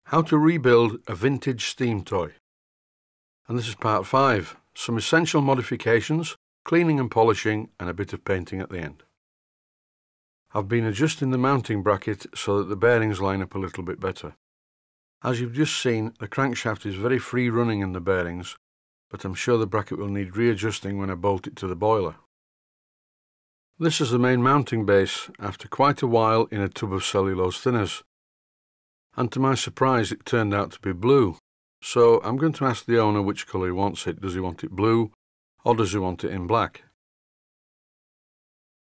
How to rebuild a vintage steam toy. And this is part 5. Some essential modifications, cleaning and polishing, and a bit of painting at the end. I've been adjusting the mounting bracket so that the bearings line up a little bit better. As you've just seen, the crankshaft is very free running in the bearings, but I'm sure the bracket will need readjusting when I bolt it to the boiler. This is the main mounting base after quite a while in a tub of cellulose thinners. And to my surprise it turned out to be blue. So I'm going to ask the owner which colour he wants it. Does he want it blue or does he want it in black?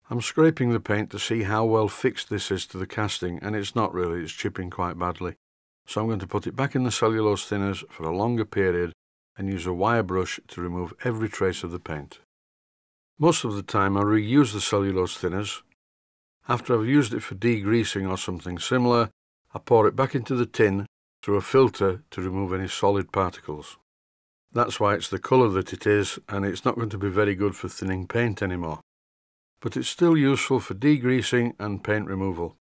I'm scraping the paint to see how well fixed this is to the casting, and it's not really, it's chipping quite badly. So I'm going to put it back in the cellulose thinners for a longer period and use a wire brush to remove every trace of the paint. Most of the time I reuse the cellulose thinners. After I've used it for degreasing or something similar, I pour it back into the tin through a filter to remove any solid particles. That's why it's the colour that it is, and it's not going to be very good for thinning paint anymore. But it's still useful for degreasing and paint removal.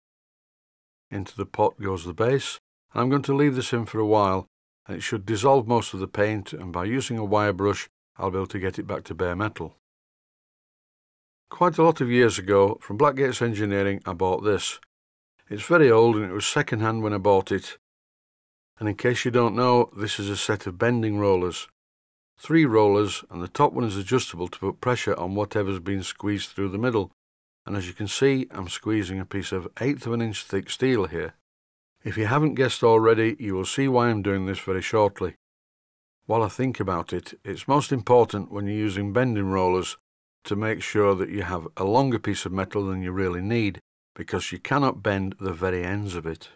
Into the pot goes the base, and I'm going to leave this in for a while, and it should dissolve most of the paint, and by using a wire brush I'll be able to get it back to bare metal. Quite a lot of years ago, from Blackgates Engineering, I bought this. It's very old and it was second hand when I bought it. And in case you don't know, this is a set of bending rollers. 3 rollers, and the top one is adjustable to put pressure on whatever's been squeezed through the middle. And as you can see, I'm squeezing a piece of 1/8 of an inch thick steel here. If you haven't guessed already, you will see why I'm doing this very shortly. While I think about it, it's most important when you're using bending rollers to make sure that you have a longer piece of metal than you really need, because you cannot bend the very ends of it.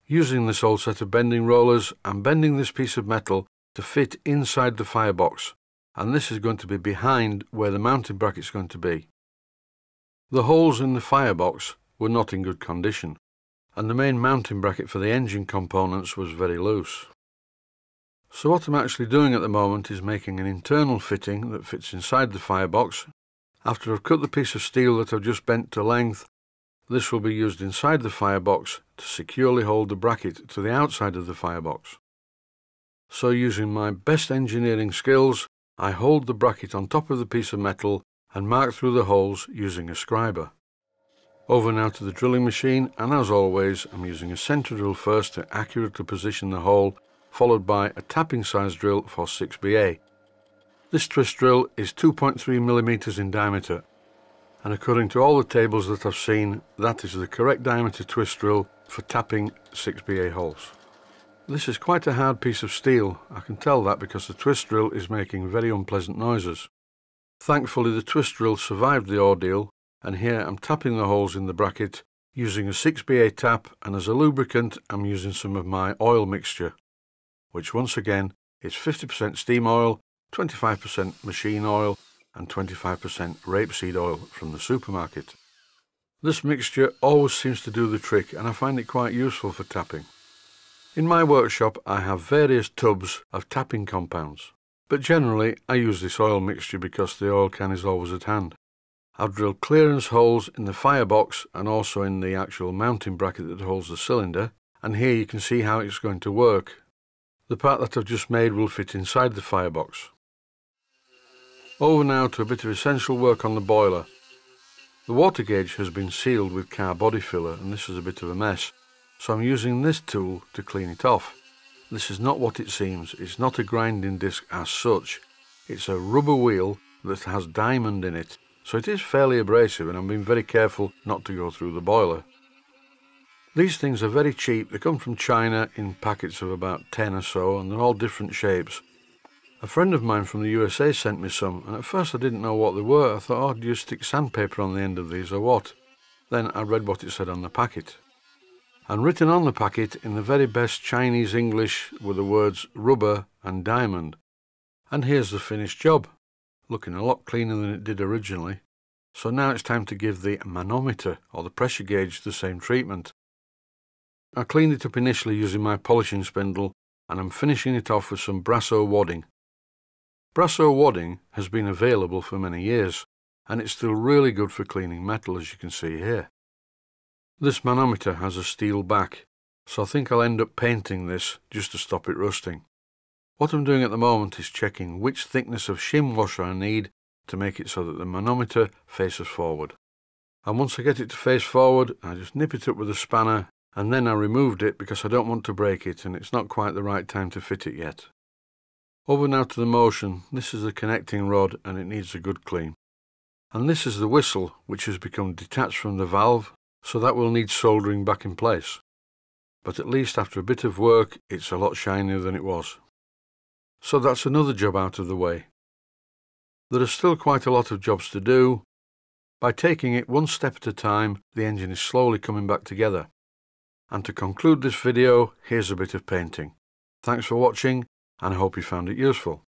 Using this old set of bending rollers, I'm bending this piece of metal to fit inside the firebox, and this is going to be behind where the mounting bracket is going to be. The holes in the firebox were not in good condition, and the main mounting bracket for the engine components was very loose. So what I'm actually doing at the moment is making an internal fitting that fits inside the firebox. After I've cut the piece of steel that I've just bent to length, this will be used inside the firebox to securely hold the bracket to the outside of the firebox. So using my best engineering skills, I hold the bracket on top of the piece of metal and mark through the holes using a scriber. Over now to the drilling machine, and as always I'm using a centre drill first to accurately position the hole, followed by a tapping size drill for 6BA. This twist drill is 2.3mm in diameter, and according to all the tables that I've seen, that is the correct diameter twist drill for tapping 6BA holes. This is quite a hard piece of steel. I can tell that because the twist drill is making very unpleasant noises. Thankfully the twist drill survived the ordeal, and here I'm tapping the holes in the bracket using a 6BA tap, and as a lubricant I'm using some of my oil mixture, which once again is 50% steam oil, 25% machine oil and 25% rapeseed oil from the supermarket. This mixture always seems to do the trick, and I find it quite useful for tapping. In my workshop I have various tubs of tapping compounds, but generally I use this oil mixture because the oil can is always at hand. I've drilled clearance holes in the firebox and also in the actual mounting bracket that holds the cylinder, and here you can see how it's going to work. The part that I've just made will fit inside the firebox. Over now to a bit of essential work on the boiler. The water gauge has been sealed with car body filler, and this is a bit of a mess, so I'm using this tool to clean it off. This is not what it seems. It's not a grinding disc as such. It's a rubber wheel that has diamond in it, so it is fairly abrasive, and I'm being very careful not to go through the boiler. These things are very cheap. They come from China in packets of about 10 or so, and they're all different shapes. A friend of mine from the USA sent me some, and at first I didn't know what they were. I thought, oh, do you stick sandpaper on the end of these or what? Then I read what it said on the packet. And written on the packet in the very best Chinese English were the words rubber and diamond. And here's the finished job, looking a lot cleaner than it did originally. So now it's time to give the manometer or the pressure gauge the same treatment. I cleaned it up initially using my polishing spindle, and I'm finishing it off with some Brasso wadding. Brasso wadding has been available for many years, and it's still really good for cleaning metal, as you can see here. This manometer has a steel back, so I think I'll end up painting this just to stop it rusting. What I'm doing at the moment is checking which thickness of shim washer I need to make it so that the manometer faces forward. And once I get it to face forward, I just nip it up with a spanner, and then I removed it because I don't want to break it and it's not quite the right time to fit it yet. Over now to the motion. This is the connecting rod and it needs a good clean. And this is the whistle, which has become detached from the valve, so that will need soldering back in place. But at least after a bit of work, it's a lot shinier than it was. So that's another job out of the way. There are still quite a lot of jobs to do. By taking it one step at a time, the engine is slowly coming back together. And to conclude this video, here's a bit of painting. Thanks for watching, and I hope you found it useful.